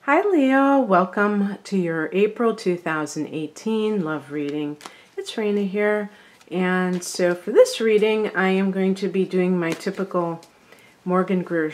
Hi Leo, welcome to your April 2018 love reading. It's Raina here, and so for this reading I am going to be doing my typical Morgan Greer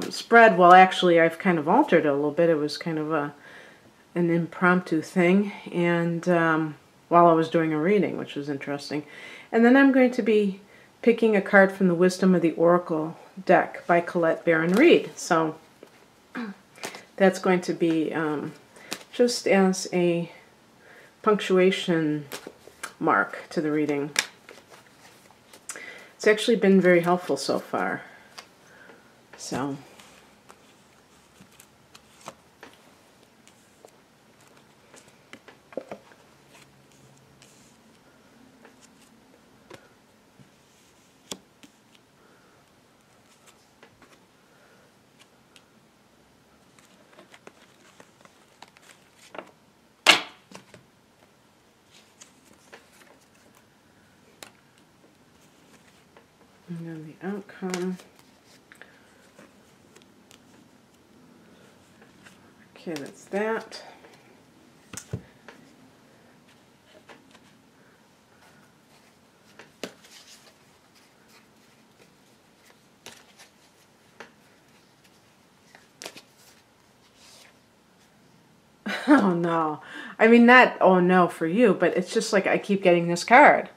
spread. Well, actually I've kind of altered it a little bit. It was kind of an impromptu thing, and while I was doing a reading, which was interesting. And then I'm going to be picking a card from the Wisdom of the Oracle deck by Colette Baron Reid. So that's going to be just as a punctuation mark to the reading. It's actually been very helpful so far. So and then the outcome. Okay, that's that. Oh no. I mean, not oh no for you, but it's just like I keep getting this card.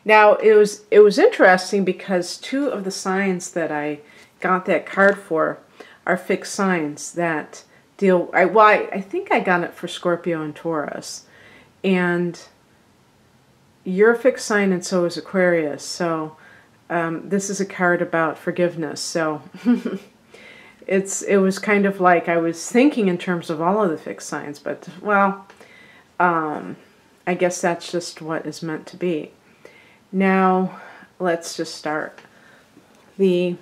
Now, it was interesting because two of the signs that I got that card for are fixed signs that deal... I think I got it for Scorpio and Taurus. And you're a fixed sign and so is Aquarius. So this is a card about forgiveness. So it was kind of like I was thinking in terms of all of the fixed signs. But, well, I guess that's just what is meant to be. Now, let's just start. The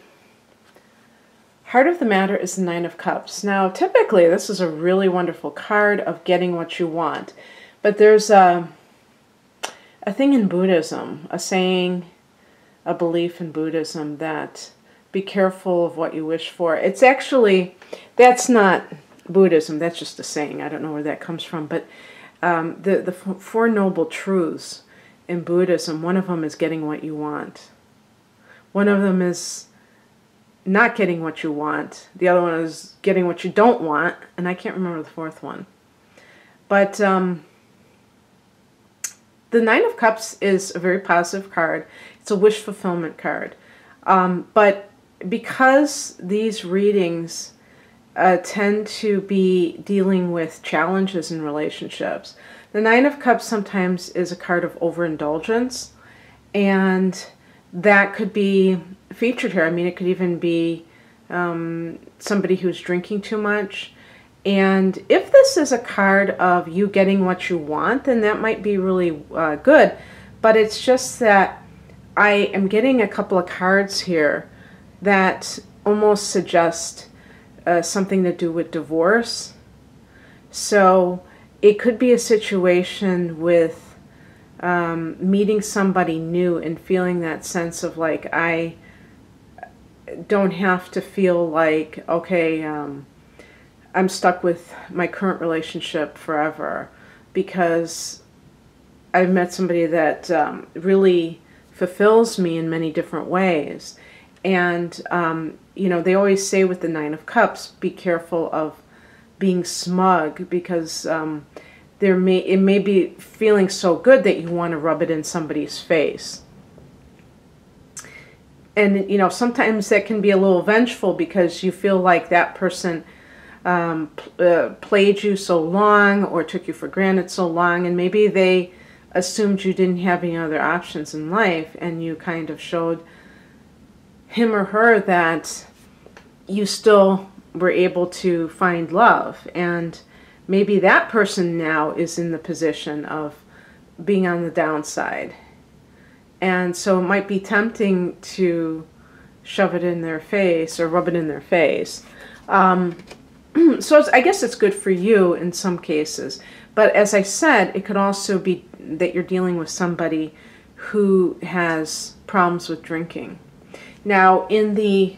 heart of the matter is the Nine of Cups. Now, typically, this is a really wonderful card of getting what you want. But there's a thing in Buddhism, a saying, a belief in Buddhism that be careful of what you wish for. It's actually, that's not Buddhism, that's just a saying. I don't know where that comes from. But the Four Noble Truths in Buddhism, one of them is getting what you want. One of them is not getting what you want. The other one is getting what you don't want. And I can't remember the fourth one. But the Nine of Cups is a very positive card. It's a wish fulfillment card. But because these readings tend to be dealing with challenges in relationships, the Nine of Cups sometimes is a card of overindulgence, and that could be featured here. I mean, it could even be somebody who's drinking too much. And if this is a card of you getting what you want, then that might be really good. But it's just that I am getting a couple of cards here that almost suggest something to do with divorce. So it could be a situation with meeting somebody new and feeling that sense of like, I don't have to feel like, okay, I'm stuck with my current relationship forever, because I've met somebody that really fulfills me in many different ways. And, you know, they always say with the Nine of Cups, be careful of being smug, because it may be feeling so good that you want to rub it in somebody's face. And, you know, sometimes that can be a little vengeful because you feel like that person played you so long or took you for granted so long, and maybe they assumed you didn't have any other options in life, and you kind of showed him or her that you still were able to find love. And maybe that person now is in the position of being on the downside. And so it might be tempting to shove it in their face or rub it in their face. So I guess it's good for you in some cases. But as I said, it could also be that you're dealing with somebody who has problems with drinking. Now, in the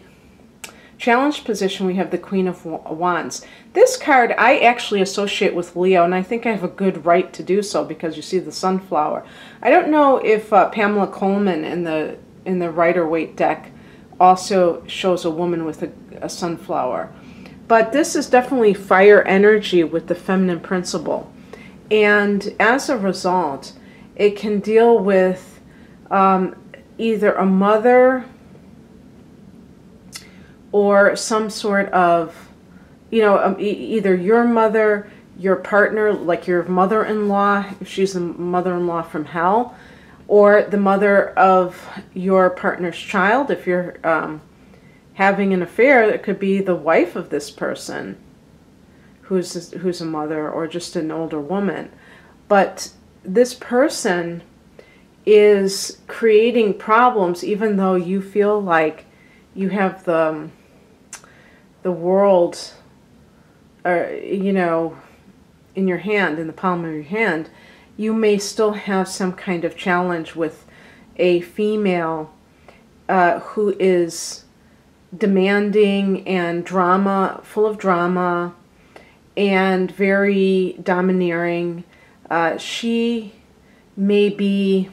challenge position, we have the Queen of Wands. This card I actually associate with Leo, and I think I have a good right to do so because you see the sunflower. I don't know if Pamela Coleman in the Rider-Waite deck also shows a woman with a sunflower. But this is definitely fire energy with the feminine principle. And as a result, it can deal with either a mother or some sort of, either your mother, your partner, like your mother-in-law, if she's a mother-in-law from hell, or the mother of your partner's child. If you're having an affair, it could be the wife of this person who's a mother, or just an older woman. But this person is creating problems even though you feel like you have the world, in your hand, in the palm of your hand. You may still have some kind of challenge with a female who is demanding and full of drama, and very domineering. She may be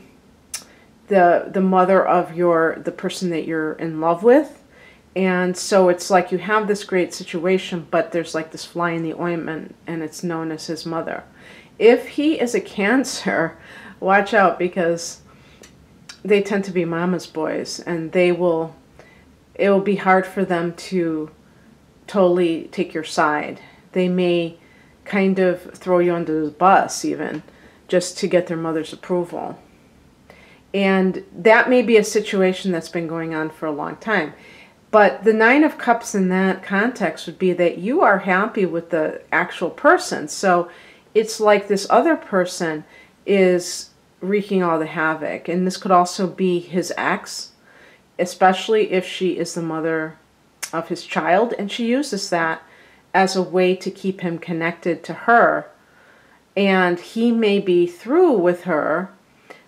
the mother of the person that you're in love with. And so it's like you have this great situation, but there's like this fly in the ointment, and it's known as his mother. If he is a Cancer, watch out, because they tend to be mama's boys, and it will be hard for them to totally take your side. They may kind of throw you under the bus even, just to get their mother's approval. And that may be a situation that's been going on for a long time. But the Nine of Cups in that context would be that you are happy with the actual person. So it's like this other person is wreaking all the havoc. And this could also be his ex, especially if she is the mother of his child. And she uses that as a way to keep him connected to her. And he may be through with her,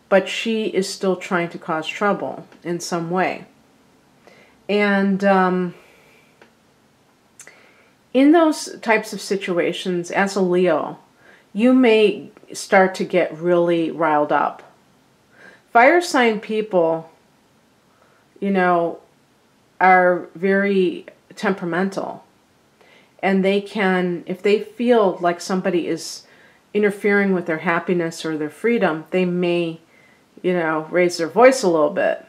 but she is still trying to cause trouble in some way. And in those types of situations, as a Leo, you may start to get really riled up. Fire sign people, are very temperamental. And they can, if they feel like somebody is interfering with their happiness or their freedom, they may, raise their voice a little bit.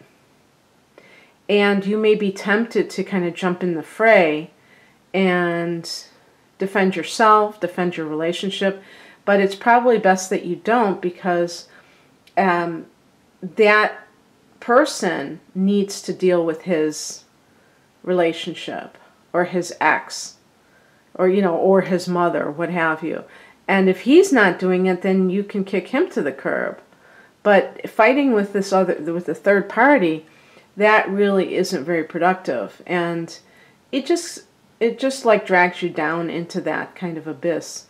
And you may be tempted to kind of jump in the fray and defend yourself, defend your relationship. But it's probably best that you don't, because that person needs to deal with his relationship, or his ex, or his mother, what have you. And if he's not doing it, then you can kick him to the curb. But fighting with with the third party, that really isn't very productive, and it just like drags you down into that kind of abyss.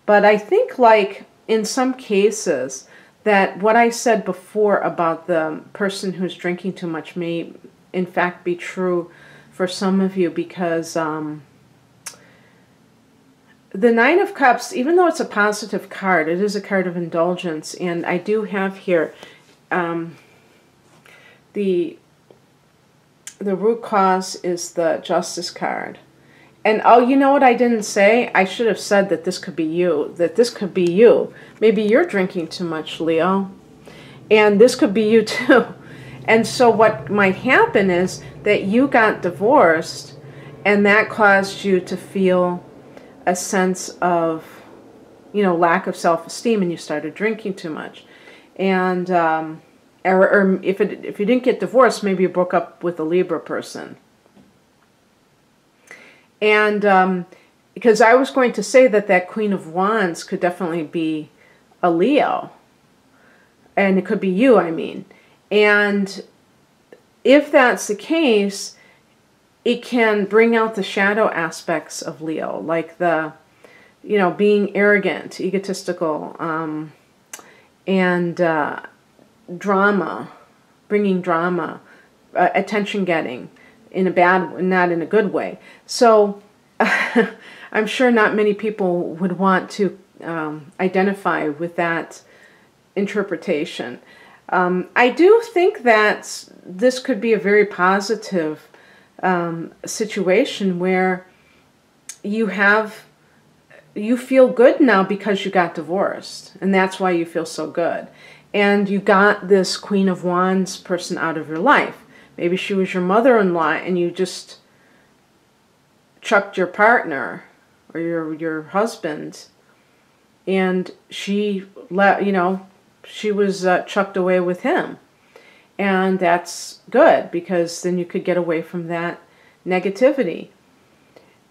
But I think, like in some cases, that what I said before about the person who's drinking too much may in fact be true for some of you, because the Nine of Cups, even though it's a positive card, it is a card of indulgence. And I do have here the root cause is the Justice card. And oh, you know what I didn't say? I should have said that this could be you. Maybe you're drinking too much, Leo. And this could be you too. And so what might happen is that you got divorced, and that caused you to feel a sense of, lack of self-esteem, and you started drinking too much. And or if you didn't get divorced, maybe you broke up with a Libra person. And because I was going to say that Queen of Wands could definitely be a Leo, and it could be you, I mean. And if that's the case, it can bring out the shadow aspects of Leo, like the, being arrogant, egotistical, and drama, bringing drama, attention getting, in a bad, not in a good way. So I'm sure not many people would want to identify with that interpretation. I do think that this could be a very positive situation where you feel good now because you got divorced, and that's why you feel so good. And you got this Queen of Wands person out of your life. Maybe she was your mother-in-law and you just chucked your partner or your husband, and she was chucked away with him. And that's good, because then you could get away from that negativity.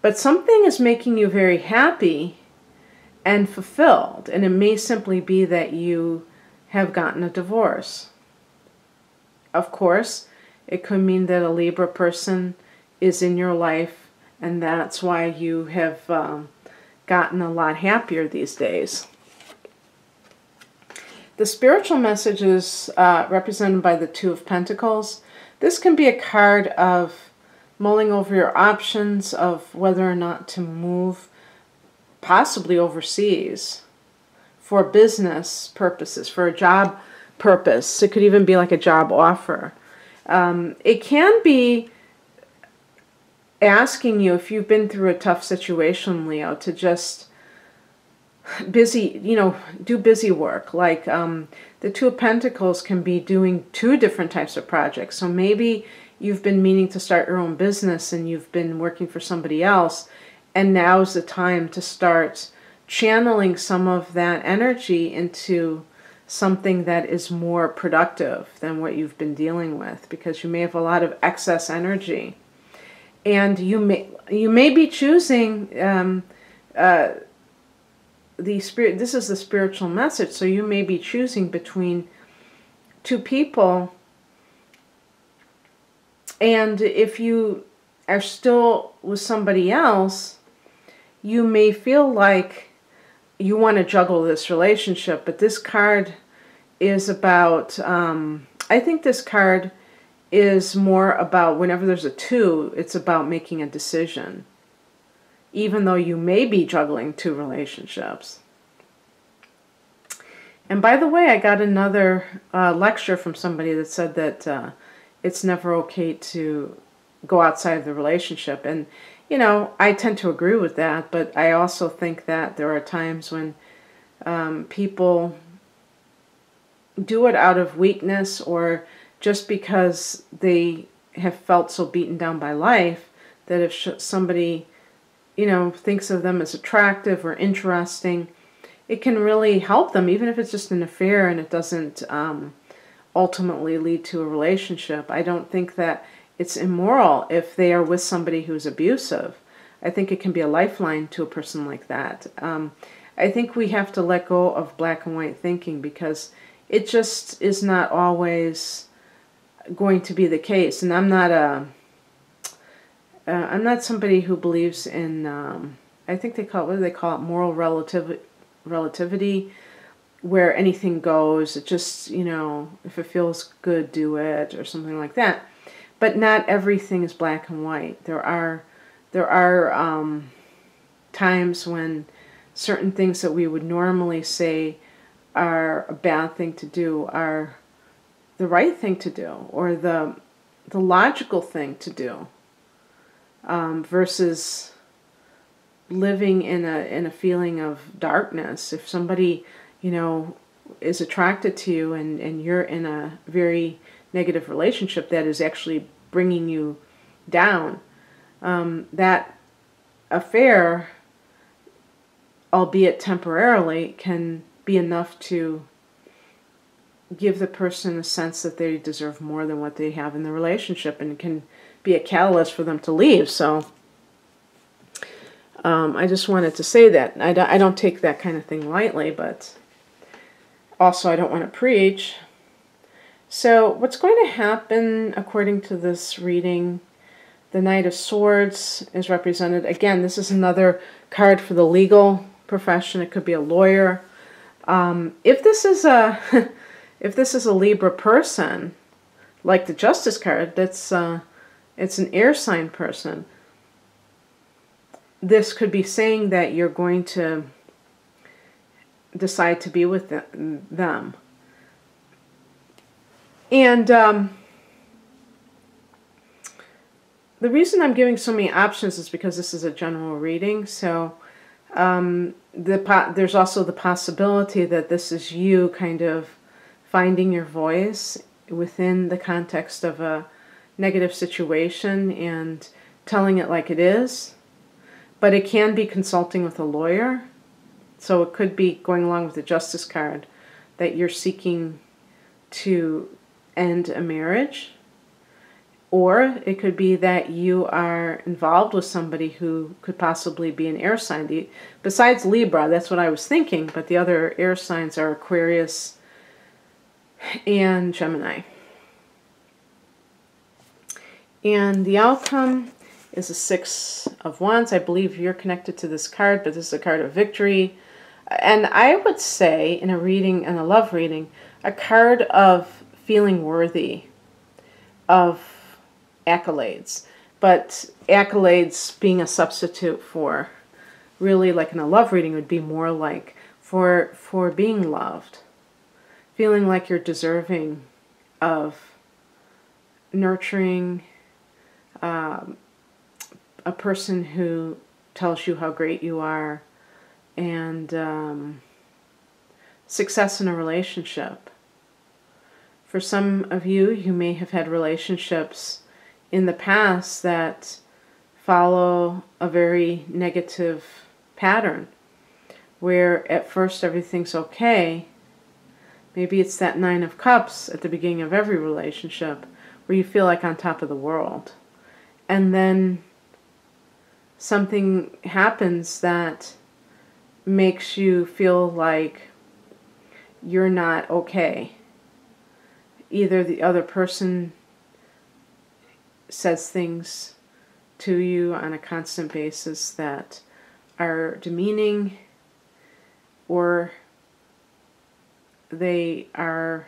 But something is making you very happy and fulfilled, and it may simply be that you have gotten a divorce. Of course, it could mean that a Libra person is in your life, and that's why you have gotten a lot happier these days. The spiritual message is represented by the Two of Pentacles. This can be a card of mulling over your options of whether or not to move, possibly overseas, for business purposes, for a job purpose. It could even be like a job offer. It can be asking you, if you've been through a tough situation, Leo, to just do busy work. Like the Two of Pentacles can be doing two different types of projects. So maybe you've been meaning to start your own business and you've been working for somebody else, and now's the time to start channeling some of that energy into something that is more productive than what you've been dealing with, because you may have a lot of excess energy. And you may be choosing this is the spiritual message, so you may be choosing between two people. And if you are still with somebody else, you may feel like you want to juggle this relationship. But this card is about, I think this card is more about, whenever there's a two, it's about making a decision, even though you may be juggling two relationships. And by the way, I got another lecture from somebody that said that it's never okay to go outside of the relationship. And, I tend to agree with that, but I also think that there are times when people do it out of weakness, or just because they have felt so beaten down by life that if somebody, thinks of them as attractive or interesting, it can really help them, even if it's just an affair and it doesn't ultimately lead to a relationship. I don't think that it's immoral if they are with somebody who's abusive. I think it can be a lifeline to a person like that. I think we have to let go of black and white thinking, because it just is not always going to be the case. And I'm not somebody who believes in, I think they call it, what do they call it, moral relativity, where anything goes. It just, if it feels good, do it, or something like that. But not everything is black and white. There are times when certain things that we would normally say are a bad thing to do are the right thing to do, or the logical thing to do, versus living in a feeling of darkness. If somebody, is attracted to you and you're in a very negative relationship that is actually bringing you down, that affair, albeit temporarily, can be enough to give the person a sense that they deserve more than what they have in the relationship, and it can be a catalyst for them to leave. So I just wanted to say that. I don't take that kind of thing lightly, but also I don't want to preach. So what's going to happen according to this reading, the Knight of Swords is represented. Again, this is another card for the legal profession. It could be a lawyer. If this is a if this is a Libra person, like the Justice card, that's it's an air sign person, this could be saying that you're going to decide to be with them. And the reason I'm giving so many options is because this is a general reading. So there's also the possibility that this is you kind of finding your voice within the context of a negative situation and telling it like it is. But it can be consulting with a lawyer. So it could be going along with the Justice card that you're seeking to end a marriage. Or it could be that you are involved with somebody who could possibly be an air sign. Besides Libra, that's what I was thinking, but the other air signs are Aquarius and Gemini. And the outcome is a Six of Wands. I believe you're connected to this card, but this is a card of victory. And I would say in a reading, in a love reading, a card of feeling worthy of accolades, but accolades being a substitute for, really like in a love reading would be more like for being loved, feeling like you're deserving of nurturing, a person who tells you how great you are, and success in a relationship. For some of you, you may have had relationships in the past that follow a very negative pattern, where at first everything's okay. Maybe it's that Nine of Cups at the beginning of every relationship, where you feel like on top of the world. And then something happens that makes you feel like you're not okay. Either the other person says things to you on a constant basis that are demeaning, or they are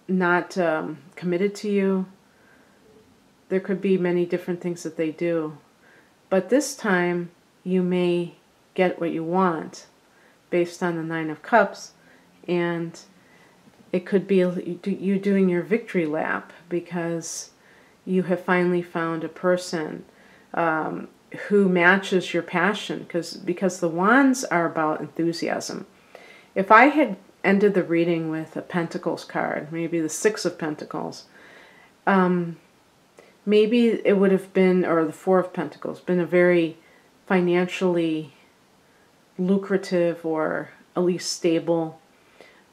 not committed to you. There could be many different things that they do. But this time, you may get what you want based on the Nine of Cups, and it could be you doing your victory lap because you have finally found a person who matches your passion, because the Wands are about enthusiasm. If I had ended the reading with a Pentacles card, maybe the Six of Pentacles, maybe it would have been, or the Four of Pentacles, been a very financially lucrative or at least stable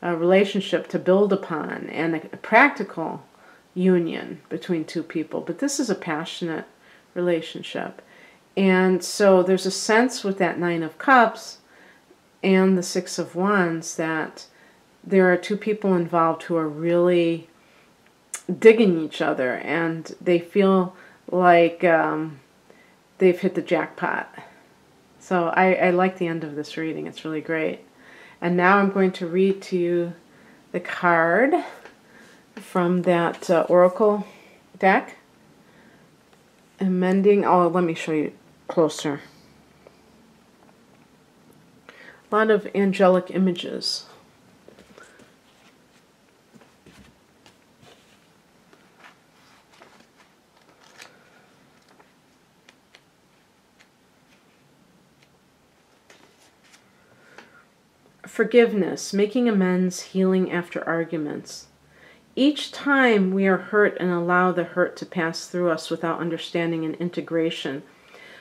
relationship to build upon, and a practical union between two people. But this is a passionate relationship. And so there's a sense with that Nine of Cups and the Six of Wands that there are two people involved who are really digging each other, and they feel like they've hit the jackpot. So I like the end of this reading. It's really great. And now I'm going to read to you the card from that Oracle deck. Amending. Oh, let me show you closer. A lot of angelic images. Forgiveness, making amends, healing after arguments. Each time we are hurt and allow the hurt to pass through us without understanding and integration,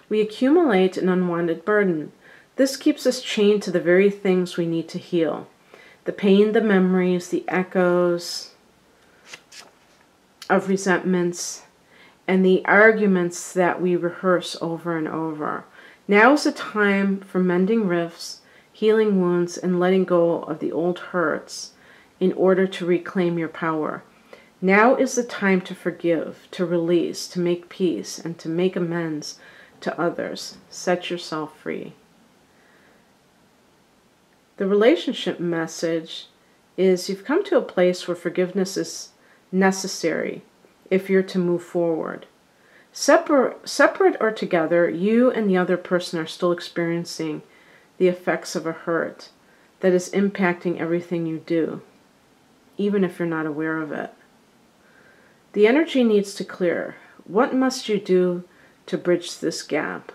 we accumulate an unwanted burden. This keeps us chained to the very things we need to heal. The pain, the memories, the echoes of resentments, and the arguments that we rehearse over and over. Now is the time for mending rifts, healing wounds, and letting go of the old hurts in order to reclaim your power. Now is the time to forgive, to release, to make peace, and to make amends to others. Set yourself free. The relationship message is you've come to a place where forgiveness is necessary if you're to move forward. Separate or together, you and the other person are still experiencing the effects of a hurt that is impacting everything you do, even if you're not aware of it. The energy needs to clear. What must you do to bridge this gap?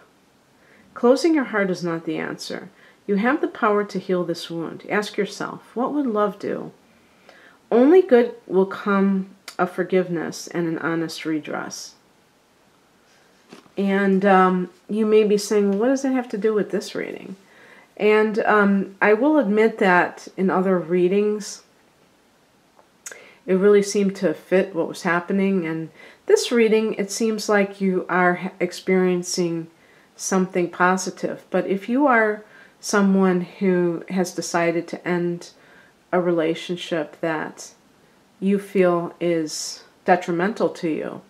Closing your heart is not the answer. You have the power to heal this wound. Ask yourself, what would love do? Only good will come of forgiveness and an honest redress. And you may be saying, well, what does that have to do with this reading? And I will admit that in other readings, it really seemed to fit what was happening. And this reading, it seems like you are experiencing something positive. But if you are someone who has decided to end a relationship that you feel is detrimental to you,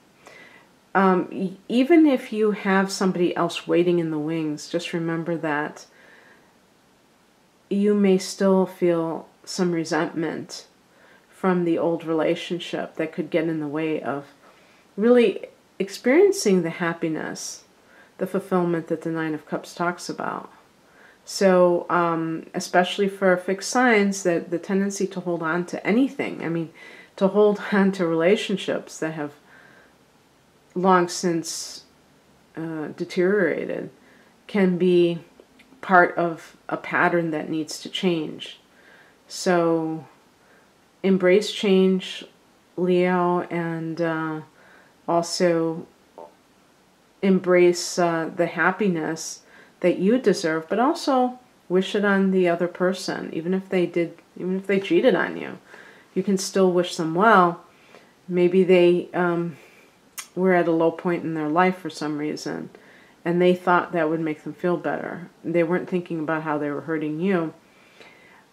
even if you have somebody else waiting in the wings, just remember that you may still feel some resentment from the old relationship that could get in the way of really experiencing the happiness, the fulfillment that the Nine of Cups talks about. So, especially for fixed signs, that the tendency to hold on to anything, I mean, to hold on to relationships that have long since deteriorated, can be part of a pattern that needs to change. So embrace change, Leo, and also embrace the happiness that you deserve, but also wish it on the other person. Even if they cheated on you, you can still wish them well. Maybe they were at a low point in their life for some reason, and they thought that would make them feel better. They weren't thinking about how they were hurting you.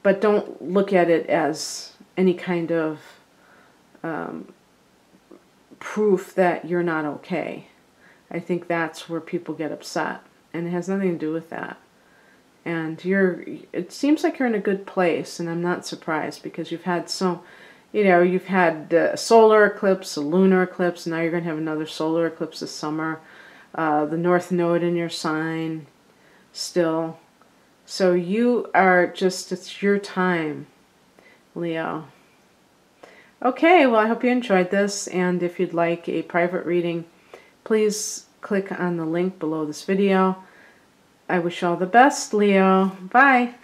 But don't look at it as any kind of proof that you're not okay. I think that's where people get upset, and it has nothing to do with that. And it seems like you're in a good place, and I'm not surprised, because you've had you've had a solar eclipse, a lunar eclipse, and now you're going to have another solar eclipse this summer. The North Node in your sign still. So you are it's your time, Leo. Okay, well, I hope you enjoyed this, and if you'd like a private reading, please click on the link below this video. I wish you all the best, Leo. Bye.